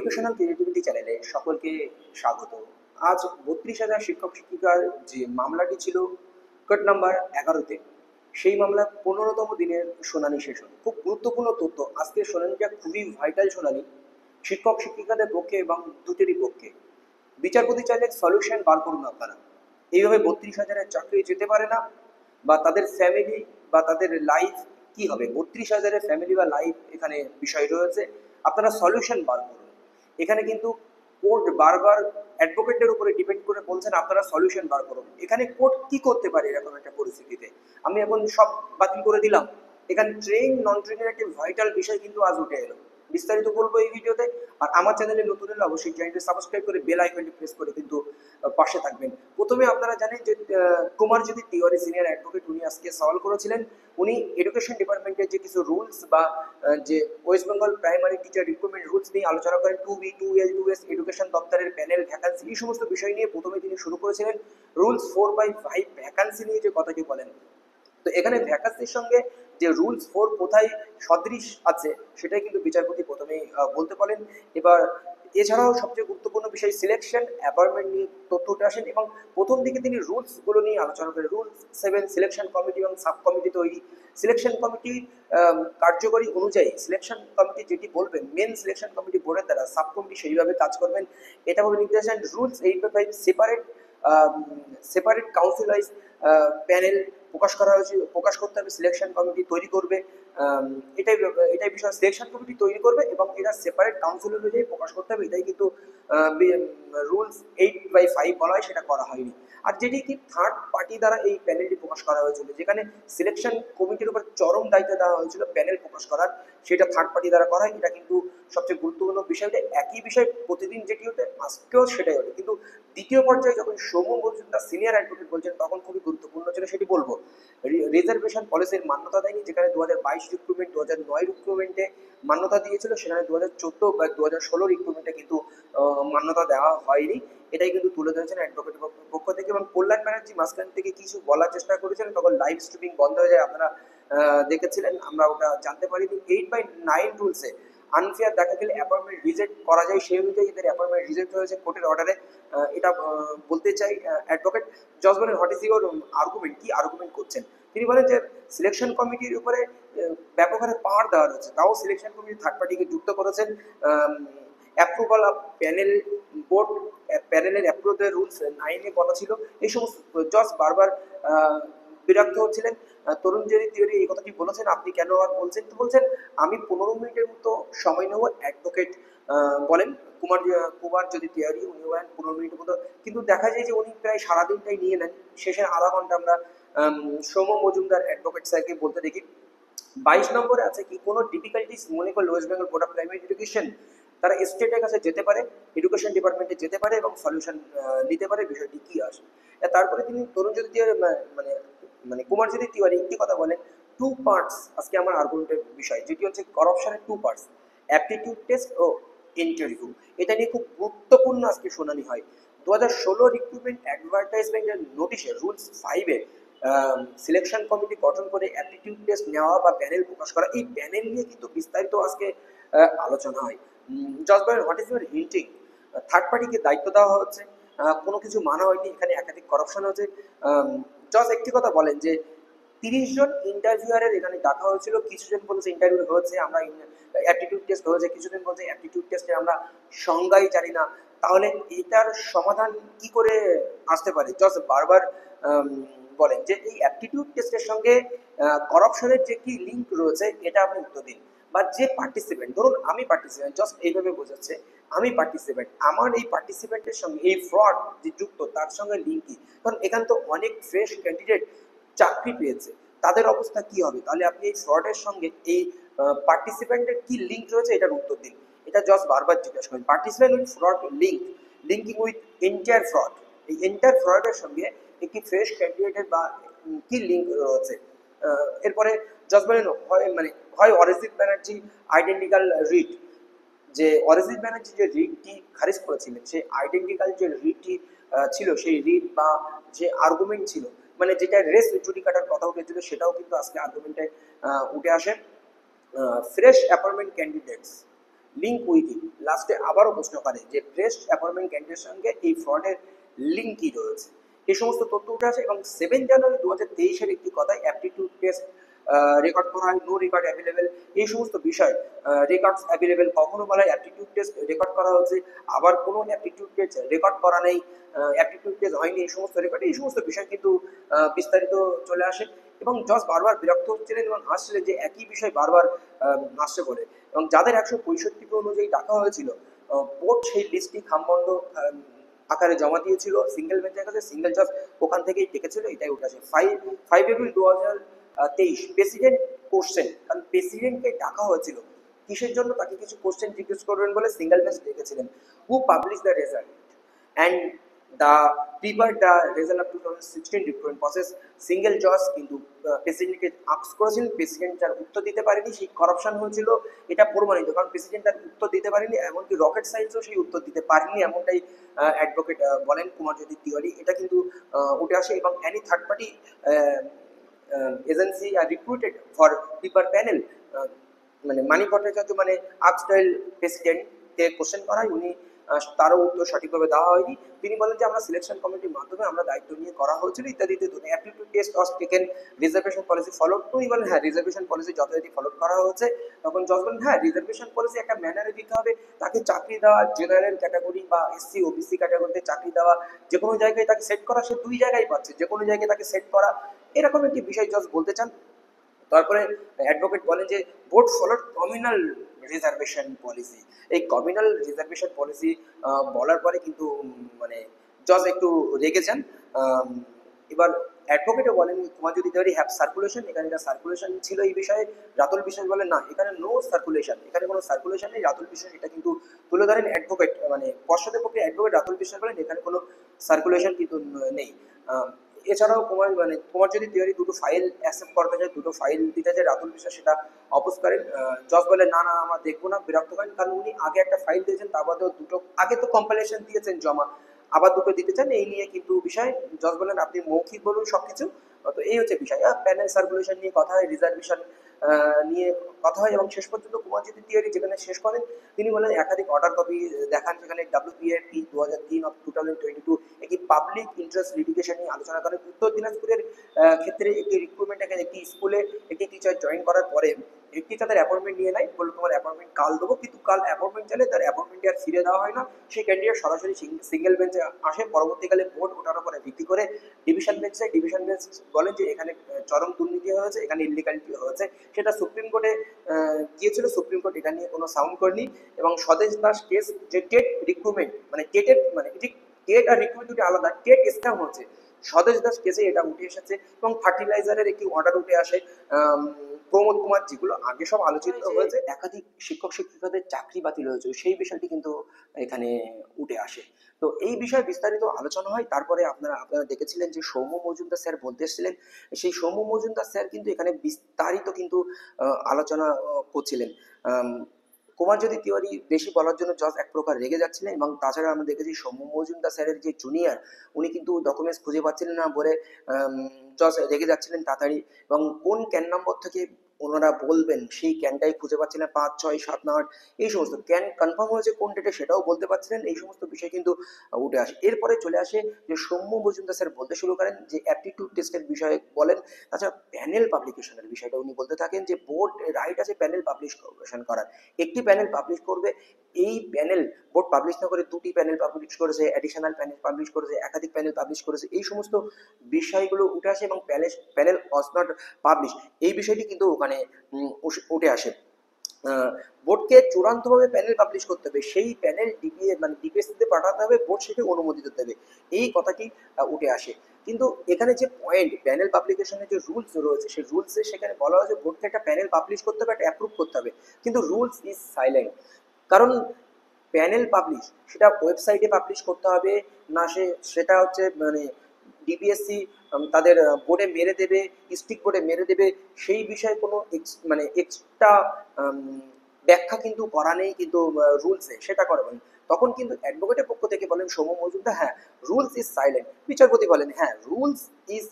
Educational creativity চ্যানেলে সকলকে স্বাগত। আজ ৩২,০০০ শিক্ষক শিক্ষিকার যে মামলাটি ছিল কোর্ট নাম্বার ১১-তে, সেই মামলা ১৫তম দিনের শুনানি শেষ হল। খুব গুরুত্বপূর্ণ তথ্য, আজকের শুনানিটা খুবই ভাইটাল শুনানি শিক্ষক শিক্ষিকাদের পক্ষে এবং দুটিরই পক্ষে। বিচারপতি চাইলে সলিউশন বার করুন আপনারা। এইভাবে ৩২,০০০-এর চাকরি যেতে পারে না, বা তাদের ফ্যামিলি বা তাদের লাইফ কি হবে, ৩২,০০০-এর ফ্যামিলি বা লাইফ এখানে বিষয় রয়েছে। আপনারা সলিউশন বার করুন। এখানে কিন্তু কোর্ট বারবার অ্যাডভোকেটের উপরে ডিপেন্ড করে বলছেন আপনারা সলিউশন বার করুন। এখানে কোর্ট কি করতে পারে এরকম একটা পরিস্থিতিতে? আমি এখন সব বাতিল করে দিলাম। এখানে ট্রেন নন ট্রেনের একটি ভাইটাল বিষয় কিন্তু আজ উঠে এলো। বিস্তারিত বলবো এই ভিডিওতে। আর আমার চ্যানেলে নতুন হলে অবশ্যই চ্যানেলটি সাবস্ক্রাইব করে বেল আইকনটি প্রেস করে কিন্তু পাশে থাকবেন। প্রথমে আপনারা জানেন যে কুমারজ্যোতি তিওয়ারি সিনিয়র অ্যাডভোকেট, উনি আজকে সওয়াল করেছিলেন। উনি এডুকেশন ডিপার্টমেন্টের যে কিছু রুলস বা যে West Bengal primary teacher recruitment rules নিয়ে আলোচনা করেন, 2B 2L 2S এডুকেশন দপ্তরের প্যানেল ভ্যাকান্সি, এই সমস্ত বিষয় নিয়ে প্রথমে তিনি শুরু করেছিলেন। রুলস 4/5 ভ্যাকান্সি নিয়ে যে কথাটি বলেন, তো এখানে ভ্যাকান্সির সঙ্গে যে রুলস 4 কোথায় সদৃশ আছে সেটাই কিন্তু বিচারপতি প্রথমেই বলতে পারেন। এবার এছাড়াও সবচেয়ে গুরুত্বপূর্ণ বিষয় সিলেকশন অ্যাপয়েন্টমেন্ট নিয়ে তথ্য উঠে আসেন, এবং প্রথম দিকে তিনি রুলসগুলো নিয়ে আলোচনা করেন। রুলস 7 সিলেকশন কমিটি এবং সাব কমিটি তৈরি। সিলেকশন কমিটি কার্যকরী অনুযায়ী সিলেকশন কমিটি যেটি বলবেন, মেন সিলেকশন কমিটি বোর্ডের দ্বারা সাব কমিটি সেইভাবে কাজ করবেন, এটা ভাবে নির্দেশ দেন। Rules 8/5 separate council wise panel প্রকাশ করতে হবে, সিলেকশন কমিটি তৈরি করবে। এটাই এটাই বিষয়, সিলেকশন কমিটি তৈরি করবে এবং এটা সেপারেট কাউন্সিল অনুযায়ী প্রকাশ করতে হবে। এটাই কিন্তু রুলস 8/5 বলা হয়, সেটা করা হয়নি। আর যেটি কি থার্ড পার্টি দ্বারা এই প্যানেলটি প্রকাশ করা হয়েছিল, যেখানে সিলেকশন কমিটির উপর চরম দায়িত্ব দেওয়া হয়েছিল প্যানেল প্রকাশ করার, সেটা থার্ড পার্টি দ্বারা করা হয়। এটা কিন্তু সবচেয়ে গুরুত্বপূর্ণ বিষয়টা, একই বিষয় প্রতিদিন যেটি হতে আজকেও সেটাই হতো, কিন্তু দ্বিতীয় পর্যায়ে যখন সৌম্য মজুমদার সিনিয়র অ্যাডভোকেট বলছেন তখন খুবই গুরুত্বপূর্ণ ছিল, সেটি বলবো। রিজার্ভেশন পলিসির মান্যতা দেয়নি, যেখানে 2022 রিক্রুটমেন্ট 2009 রিক্রুটমেন্টে মান্যতা দিয়েছিল, সেখানে 2014 বা 2016 রিক্রুটমেন্টে কিন্তু মান্যতা দেওয়া হয়নি। এটাই কিন্তু তুলে ধরেছেন অ্যাডভোকেটের পক্ষ থেকে। এবং কল্যাণ ব্যানার্জি মাঝখান থেকে কিছু বলার চেষ্টা করেছিলেন, তখন লাইভ স্ট্রিমিং বন্ধ হয়ে যায়, আপনারা দেখেছিলেন, আমরা ওটা জানতে পারিনি। 8/9 রুলসে আনফেয়ার দেখা গেলে অ্যাপয়েন্টমেন্ট রিজেক্ট করা যায়, সেই অনুযায়ী এদের অ্যাপয়েন্টমেন্ট রিজেক্ট হয়েছে কোর্টের অর্ডারে। এটা বলতে চাই অ্যাডভোকেট। জজ বলেন হোয়াট ইজ ইউর আর্গুমেন্ট, কি আর্গুমেন্ট করছেন? তিনি বলেন যে সিলেকশন কমিটির উপরে ব্যাপক হারে পাওয়ার দেওয়া রয়েছে, তাও সিলেকশন কমিটি থার্ড পার্টিকে যুক্ত করেছেন। অ্যাপ্রুভাল অফ প্যানেল বোর্ড, প্যানেলের অ্যাপ্রুভ রুলস 9-এ বলা ছিল। এই সমস্ত জজ বারবার বিরক্ত হচ্ছিলেন। তরুণজ্যোতি তিওয়ারি এই কথাটি বলেছেন, আপনি কেন আর বলছেন? তো বলছেন আমি 15 মিনিটের মতো সময় নেব। অ্যাডভোকেট বলেন কুমারজ্যোতি তিওয়ারি, উনি বলেন 15 মিনিটের মতো, কিন্তু দেখা যায় যে উনি প্রায় সারাদিনটাই নিয়ে নেন। শেষে আধা ঘন্টা আমরা সৌম্য মজুমদার অ্যাডভোকেট স্যারকে বলতে দেখি। 22 নম্বরে আছে কি, কোনো ডিফিকাল্টিস মনে করলে West Bengal board of primary education তারা স্টেটের কাছে যেতে পারে, এডুকেশন ডিপার্টমেন্টে যেতে পারে এবং সলিউশন নিতে পারে, বিষয়টি কি আসে। তারপরে তিনি তরুণজ্যোতি তিওয়ারি মানে মানে কুমারজ্যোতি তিওয়ারি একটি কথা বলেন, 2 পার্টস আজকে আমার আর্গুমেন্টের বিষয়, যেটি হচ্ছে করাপশনের 2 পার্টস, অ্যাপটিটিউড টেস্ট ও ইন্টারভিউ। এটা নিয়ে খুব গুরুত্বপূর্ণ আজকে শুনানি হয়। 2016 রিক্রুটমেন্ট অ্যাডভার্টাইজমেন্টের নোটিশে রুলস 5-এ সিলেকশন কমিটি গঠন করে অ্যাপটিটিউড টেস্ট নেওয়া বা প্যানেল প্রকাশ করা, এই প্যানেল নিয়ে কিন্তু বিস্তারিত আজকে আলোচনা হয়। জজ বলেন হোয়াট ইজ ইউর হিন্টিং, থার্ড পার্টিকে দায়িত্ব দেওয়া হচ্ছে, কোনো কিছু মানা হয়নি, এখানে একাধিক করাপশন হচ্ছে। জজ একটি কথা বলেন যে 30 জন ইন্টারভিউয়ারের এখানে ডাকা হয়েছিল, কিছুজন বলছে ইন্টারভিউ হয়েছে, আমরা অ্যাপটিটিউড টেস্ট হয়েছে, কিছুজন বলছে অ্যাপটিটিউড টেস্টে আমরা সংজ্ঞাই জানি না। তাহলে এটার সমাধান কি করে আসতে পারে? জজ বারবার বলেন যে এই অ্যাপটিটিউড টেস্টের সঙ্গে করাপশনের যে কি লিঙ্ক রয়েছে, এটা আপনি উত্তর দিন। বা যে পার্টিসিপেন্ট, ধরুন আমি পার্টিসিপেন্ট, জাস্ট এইভাবে বোঝাচ্ছে আমি পার্টিসিপেন্ট, আমার এই পার্টিসিপেন্টের সঙ্গে এই ফ্রড যে যুক্ত, তার সঙ্গে লিঙ্ক কি? কারণ এখানে তো অনেক ফ্রেশ ক্যান্ডিডেট চাকরি পেয়েছে, তাদের অবস্থা কি হবে? তাহলে আপনি এই ফ্রডের সঙ্গে এই পার্টিসিপেন্টের কি লিঙ্ক রয়েছে, এটার উত্তর দিন। এটা জাস্ট বারবার জিজ্ঞাসা করেন, participant with fraud linking with entire fraud, এই এন্টায়ার ফ্রডের সঙ্গে একটি ফ্রেশ ক্যান্ডিডেটের বা কি লিঙ্ক রয়েছে। এরপরে জাজ বলেন হয় অরিজিৎ ব্যানার্জি আইডেন্টিক্যাল রিট, যে অরিজিৎ ব্যানার্জি যে রিটটি খারিজ করেছিলেন, সেই আইডেন্টিক্যাল যে রিটটি ছিল, সেই রিট বা যে আর্গুমেন্ট ছিল, মানে যেটা রেস জুডিকাটার কথা উঠেছিল, সেটাও কিন্তু আজকে আর্গুমেন্টে উঠে আসে। Fresh appointment candidates link with it, লাস্টে আবারও প্রশ্ন করে যে বেস্ট অ্যাপয়েন্টমেন্ট ক্যান্ডিডেটের সঙ্গে এই ফ্রডের লিঙ্ক কি রয়েছে, এই সমস্ত তথ্য উঠে আসে। এবং 7 জানুয়ারি 2023-এর একটি কথায় অ্যাপটিটিউড টেস্ট রেকর্ড করা হয়, নো রেকর্ড অ্যাভেলেবেল, এই সমস্ত বিষয় রেকর্ডস অ্যাভেলেবেল, কখনো বলা হয় অ্যাপটিটিউড টেস্ট রেকর্ড করা হয়েছে, আবার কোনো অ্যাপটিটিউড টেস্ট রেকর্ড করা নেই, অ্যাপটিটিউড টেস্ট হয়নি, এই সমস্ত রেকর্ড, এই সমস্ত বিষয় কিন্তু বিস্তারিত চলে আসে। এবং জজ বারবার বিরক্ত হচ্ছিলেন এবং হাসছিলেন যে একই বিষয় বারবার আসছে বলে। এবং যাদের 165 অনুযায়ী ডাকা হয়েছিল, বোর্ড সেই লিস্টটি খামবন্ধ আকারে জমা দিয়েছিল সিঙ্গেল বেঞ্চের কাছে, সিঙ্গেল জাজ ওখান থেকেই ডেকেছিল, এটাই উঠে আসে। 5 এপ্রিল 2023 প্রেসিডেন্ট কোশ্চেন, কারণ প্রেসিডেন্টকে ডাকা হয়েছিল কিসের জন্য, তাকে কিছু কোশ্চেন জিজ্ঞেস করবেন বলে সিঙ্গেল বেঞ্চ ডেকেছিলেন। Who publish the result and the prepare the result of 2016 recruitment process, single জজ কিন্তু প্রেসিডেন্টকে আক্স করেছিলেন, প্রেসিডেন্ট যার উত্তর দিতে পারেনি, সেই কারাপশন হয়েছিল এটা প্রমাণিত, কারণ প্রেসিডেন্ট তার উত্তর দিতে পারেনি, এমনকি রকেট সায়েন্সও সেই উত্তর দিতে পারেনি, এমনটাই অ্যাডভোকেট বলেন কুমারজ্যোতি তিওয়ারি, এটা কিন্তু উঠে আসে। এবং any third party agency are recruited for paper panel, মানে মানি ভট্টাচার্য মানে আর্কস্টাইল প্রেসিডেন্টকে কোশ্চেন করা হয়, উনি তারও উত্তর সঠিকভাবে দেওয়া হয়নি। তিনি বলেন যে আমরা সিলেকশন কমিটির মাধ্যমে আমরা দায়িত্ব নিয়ে করা হয়েছিল ইত্যাদি ইত্যাদি। Aptitude test was taken, reservation policy follow, তো উনি বলেন হ্যাঁ রিজার্ভেশন পলিসি যথারীতি ফলো করা হয়েছে। তখন জজ বলেন হ্যাঁ রিজার্ভেশন পলিসি একটা ম্যানারে দিতে হবে, তাকে চাকরি দেওয়া, জেনারেল ক্যাটাগরি বা এসসি ওবিসি ক্যাটাগরিতে চাকরি দেওয়া, যে কোনো জায়গায় তাকে সেট করা, সে দুই জায়গায় পাচ্ছে, যে কোনো জায়গায় তাকে সেট করা, এরকম একটি বিষয় জজ বলতে চান। তারপরে অ্যাডভোকেট বলেন যে board followed communal reservation policy, এই কমিউনাল রিজার্ভেশন পলিসি বলার পরে কিন্তু মানে জজ একটু রেগে যান। এবার অ্যাডভোকেটও বলেন কুমারজ্যোতি তিওয়ারি হ্যাভ সার্কুলেশন, এখানে এটা সার্কুলেশন ছিল এই বিষয়ে। রাতুল বিশ্বাস বলেন না, এখানে নো সার্কুলেশন, এখানে কোনো সার্কুলেশন নেই। রাতুল বিশ্বাস এটা কিন্তু তুলে ধরেন অ্যাডভোকেট, মানে পর্ষদের পক্ষে অ্যাডভোকেট রাতুল বিশ্বাস বলেন এখানে কোনো সার্কুলেশন কিন্তু নেই। এছাড়াও কুমারজ্যোতি তিওয়ারি দুটো ফাইল অ্যাকসেপ্ট করতে চায়, দুটো ফাইল দিতে চায়, রাতুল বিশ্বাস সেটা অপোজ করেন। জজ বলে না না আমরা দেখবো না, বিরক্ত করেন, কারণ উনি আগে একটা ফাইল দিয়েছেন, তার বাদেও দুটো আগে তো কম্পাইলেশন দিয়েছেন জমা, আবার দুটো দিতে চান, এই নিয়ে কিন্তু বিষয়। জজ বলেন আপনি মৌখিক বলুন সবকিছু। তো এই হচ্ছে বিষয়। প্যানেল সার্কুলেশন নিয়ে কথা হয়, রিজার্ভেশন নিয়ে কথা হয়, এবং শেষ পর্যন্ত কুমারজ্যোতি তিওয়ারি যেখানে শেষ করেন, তিনি বলেন একাধিক অর্ডার কপি দেখান, যেখানে WPAP 2003/2022 একটি পাবলিক ইন্টারেস্ট লিটিগেশন নিয়ে আলোচনা করেন। উত্তর দিনাজপুরের ক্ষেত্রে একটি রিক্রুটমেন্ট, একটি স্কুলে একটি টিচার জয়েন করার পরে একটি তাদের অ্যাপয়েন্টমেন্ট নিয়ে নেয়, বললো তোমার অ্যাপয়েন্টমেন্ট কাল দেবো, কিন্তু কাল অ্যাপয়েন্টমেন্ট চাইলে তার অ্যাপয়েন্টমেন্টটি আর ফিরে দেওয়া হয় না, সেই ক্যান্ডিডেট সরাসরি সিঙ্গেল বেঞ্চে আসে। পরবর্তীকালে বোর্ড ওটার উপরে ভিত্তি করে ডিভিশন বেঞ্চ যায়, ডিভিশন বেঞ্চ বলেন যে এখানে চরম দুর্নীতি হয়েছে, এখানে ইলিগালিটি হয়েছে, সেটা সুপ্রিম কোর্টে গিয়েছিল, সুপ্রিম কোর্ট এটা নিয়ে কোনো সাউন্ড করেনি। এবং স্বদেশ দাস কেস, যে টেট রিক্রুটমেন্ট মানে টেটের মানে এটি টেট আর রিক্রুটমেন্ট দুটি আলাদা, টেট স্ক্যাম হচ্ছে, স্বদেশ দাস কেসে এটা উঠে এসেছে। এবং ফার্টিলাইজারের একটি অর্ডার উঠে আসে, প্রমোদ কুমার, যেগুলো আগে সব আলোচিত হয়েছে, একাধিক শিক্ষক শিক্ষিকাদের চাকরি বাতিল হয়েছে, সেই বিষয়টি কিন্তু এখানে উঠে আসে। তো এই বিষয়ে বিস্তারিত আলোচনা হয়। তারপরে আপনারা দেখেছিলেন যে সৌম্য মজুমদার স্যার বলতে এসেছিলেন, সেই সৌম্য মজুমদার স্যার কিন্তু এখানে বিস্তারিত কিন্তু আলোচনা করছিলেন। কুমারজ্যোতি তিওয়ারি বেশি বলার জন্য জজ এক প্রকার রেগে যাচ্ছিলেন। এবং তাছাড়া আমরা দেখেছি সৌম্য মজুমদার স্যারের যে জুনিয়র, উনি কিন্তু ডকুমেন্টস খুঁজে পাচ্ছিলেন না বলে জজ রেগে যাচ্ছিলেন তাড়াতাড়ি। এবং কোন ক্যান নম্বর থেকে ওনারা বলবেন সেই ক্যানটাই খুঁজে পাচ্ছিলেন, 5, 6, 7 না 8 এই সমস্ত ক্যান কনফার্ম হয়েছে কোন ডেটে সেটাও বলতে পারছিলেন, এই সমস্ত বিষয় কিন্তু উঠে আসে। এরপরে চলে আসে যে সৌম্য মজুমদার স্যার বলতে শুরু করেন যে অ্যাপটিটিউড টেস্টের বিষয়ে বলেন, তাছাড়া প্যানেল পাবলিকেশনের বিষয়টা উনি বলতে থাকেন যে বোর্ড রাইট আছে প্যানেল পাবলিকেশন করার, একটি প্যানেল পাবলিশ করবে, এই প্যানেল বোর্ড পাবলিশ না করে দুটি প্যানেল পাবলিশ করেছে, অ্যাডিশনাল প্যানেল পাবলিশ করেছে, একাধিক প্যানেল পাবলিশ করেছে, এই সমস্ত বিষয়গুলো উঠে আসে। এবং প্যানেল ওয়াজ নট পাবলিশ, এই বিষয়টি কিন্তু ওখানে উঠে আসে। বোর্ডকে চূড়ান্তভাবে প্যানেল পাবলিশ করতে হবে, সেই প্যানেল ডিপিএসসিতে পাঠাতে হবে, বোর্ড সেটি অনুমোদিত দেবে, এই কথাটি উঠে আসে। কিন্তু এখানে যে পয়েন্ট প্যানেল পাবলিকেশনের যে রুলস রয়েছে, সেই রুলসে সেখানে বলা হয়েছে বোর্ডকে একটা প্যানেল পাবলিশ করতে হবে, একটা অ্যাপ্রুভ করতে হবে, কিন্তু রুলস ইজ সাইলেন্ট। কারণ প্যানেল পাবলিশ সেটা ওয়েবসাইটে পাবলিশ করতে হবে না, সেটা হচ্ছে মানে ডিপিএসসি তাদের বোর্ডে মেরে দেবে, স্টিক বোর্ডে মেরে দেবে, সেই বিষয়ে কোনো এক্সট্রা ব্যাখ্যা কিন্তু করা নেই কিন্তু রুলসে, সেটা করবেন। তখন কিন্তু অ্যাডভোকেটের পক্ষ থেকে বলেন সৌম্য মজুমদার হ্যাঁ রুলস ইজ সাইলেন্ট, বিচারপতি বলেন হ্যাঁ রুলস ইজ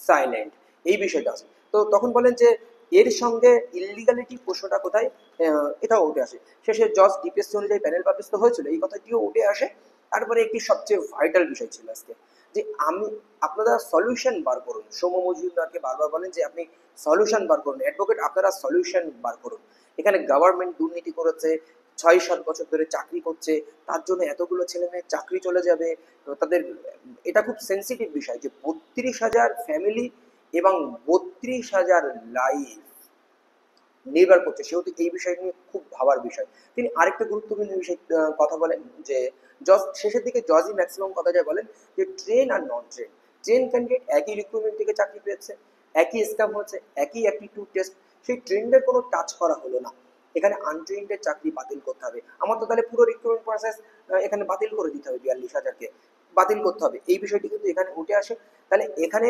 সাইলেন্ট, এই বিষয়টা আছে। তো তখন বলেন যে এর সঙ্গে ইললিগালিটি প্রশ্নটা কোথায়, এটাও উঠে আসে। শেষে জজ ডিপিএসসি অনুযায়ী প্যানেল পাবলিশ তো হয়েছিল, এই কথাটিও উঠে আসে। তারপরে একটি সবচেয়ে ভাইটাল বিষয় ছিল আজকে, যে আপনারা সলিউশন বার করুন। সৌম্য মজুমদারকে বারবার বলেন যে আপনি সলিউশন বার করুন, অ্যাডভোকেট আপনারা সলিউশন বার করুন। এখানে গভর্নমেন্ট দুর্নীতি করেছে, 6-7 বছর ধরে চাকরি করছে, তার জন্য এতগুলো ছেলে মেয়ের চাকরি চলে যাবে। তাদের এটা খুব সেন্সিটিভ বিষয় যে 32,000 ফ্যামিলি এবং 32,000 লাইফ নির্ভর করছে, সেহেতু এই বিষয় নিয়ে খুব ভাবার বিষয়। তিনি আরেকটা গুরুত্বপূর্ণ বিষয় কথা বলেন, যে জজ শেষের দিকে জজই ম্যাক্সিমাম কথা যায় বলেন যে ট্রেন আর নন ট্রেন, ট্রেন ক্যান্ডিডেট একই রিক্রুটমেন্ট থেকে চাকরি পেয়েছে, একই স্ক্যাম হচ্ছে, একই অ্যাপটিটিউড টেস্ট, সেই ট্রেন্ডের কোনো টাচ করা হলো না। এখানে আনট্রেন্ডের চাকরি বাতিল করতে হবে। আমার তো তাহলে পুরো রিক্রুটমেন্ট প্রসেস এখানে বাতিল করে দিতে হবে, 42,000-কে বাতিল করতে হবে, এই বিষয়টি কিন্তু এখানে উঠে আসে। তাহলে এখানে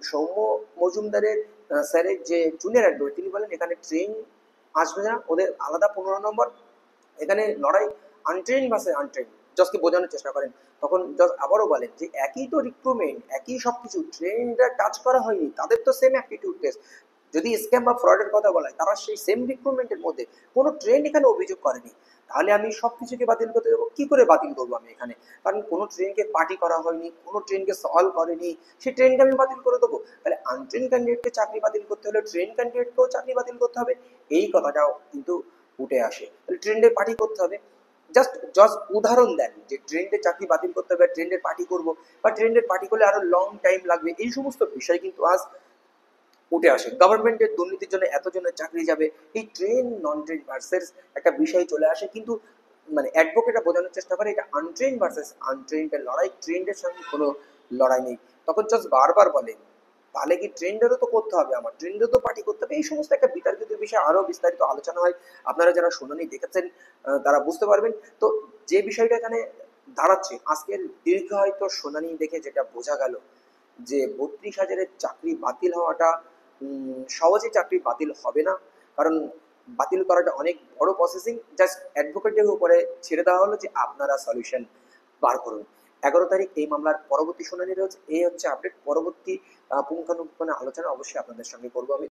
সৌম্য মজুমদারের স্যারের যে জুনিয়র অ্যাডভোকেট, তিনি বলেন এখানে ট্রেন আসবে না, ওদের আলাদা 15 নম্বর, এখানে লড়াই আনট্রেন ভার্সেস আনট্রেন। জজকে বোঝানোর চেষ্টা করেন। তখন জজ আবারও বলেন যে একই তো রিক্রুটমেন্ট, একই সব কিছু, ট্রেনটা টাচ করা হয়নি, তাদের তো সেম অ্যাপটিটিউড টেস্ট। যদি স্ক্যাম বা ফ্রডের কথা বলা হয়, তারা সেই সেম রিক্রুটমেন্টের মধ্যে কোনো ট্রেন্ড এখানে অভিযোগ করেনি। তাহলে আমি সব কিছুকে বাতিল করতে দেবো, কী করে বাতিল করবো আমি এখানে? কারণ কোনো ট্রেনকে পার্টি করা হয়নি, কোনো ট্রেনকে সলভ করেনি, সেই ট্রেনকে আমি বাতিল করে দেবো? তাহলে আনট্রেন ক্যান্ডিডেটকে চাকরি বাতিল করতে হলে ট্রেন ক্যান্ডিডেটকেও চাকরি বাতিল করতে হবে, এই কথাটাও কিন্তু উঠে আসে। তাহলে ট্রেন্ডে পার্টি করতে হবে। জাস্ট জজ উদাহরণ দেন যে ট্রেন্ডের চাকরি বাতিল করতে হবে, ট্রেন্ডের পার্টি করবো, বা ট্রেন্ডের পার্টি করলে আরো লং টাইম লাগবে, এই সমস্ত বিষয় কিন্তু আজ উঠে আসে। গভর্নমেন্টের দুর্নীতির জন্য এতজনের চাকরি যাবে, এই ট্রেন নন ট্রেন ভার্সেস একটা বিষয় চলে আসে। কিন্তু মানে অ্যাডভোকেটরা বোঝানোর চেষ্টা করে এটা আনট্রেন ভার্সেস আনট্রেন্ডের লড়াই, ট্রেন্ডের সঙ্গে কোনো লড়াই নেই। তখন জাজ বারবার বলে তাহলে কি ট্রেন্ডেরও তো করতে হবে, আমার ট্রেন্ডেরও তো পার্টি করতে হবে। এই সমস্ত একটা বিতর্কিত বিষয়, আরও বিস্তারিত আলোচনা হয়, আপনারা যারা শুনানি দেখেছেন তারা বুঝতে পারবেন। তো যে বিষয়টা এখানে দাঁড়াচ্ছে, আজকের দীর্ঘ হয়তো শুনানি দেখে যেটা বোঝা গেল, যে 32,000-এর চাকরি বাতিল হওয়াটা সহজে চাকরি বাতিল হবে না। কারণ বাতিল করাটা অনেক বড় প্রসেসিং। জাস্ট অ্যাডভোকেটের উপরে ছেড়ে দেওয়া হলো যে আপনারা সলিউশন বার করুন। 11 তারিখ এই মামলার পরবর্তী শুনানি রয়েছে। এই হচ্ছে আপডেট। পরবর্তী পুঙ্খানুপুঙ্খ আলোচনা অবশ্যই আপনাদের সঙ্গে করবো আমি।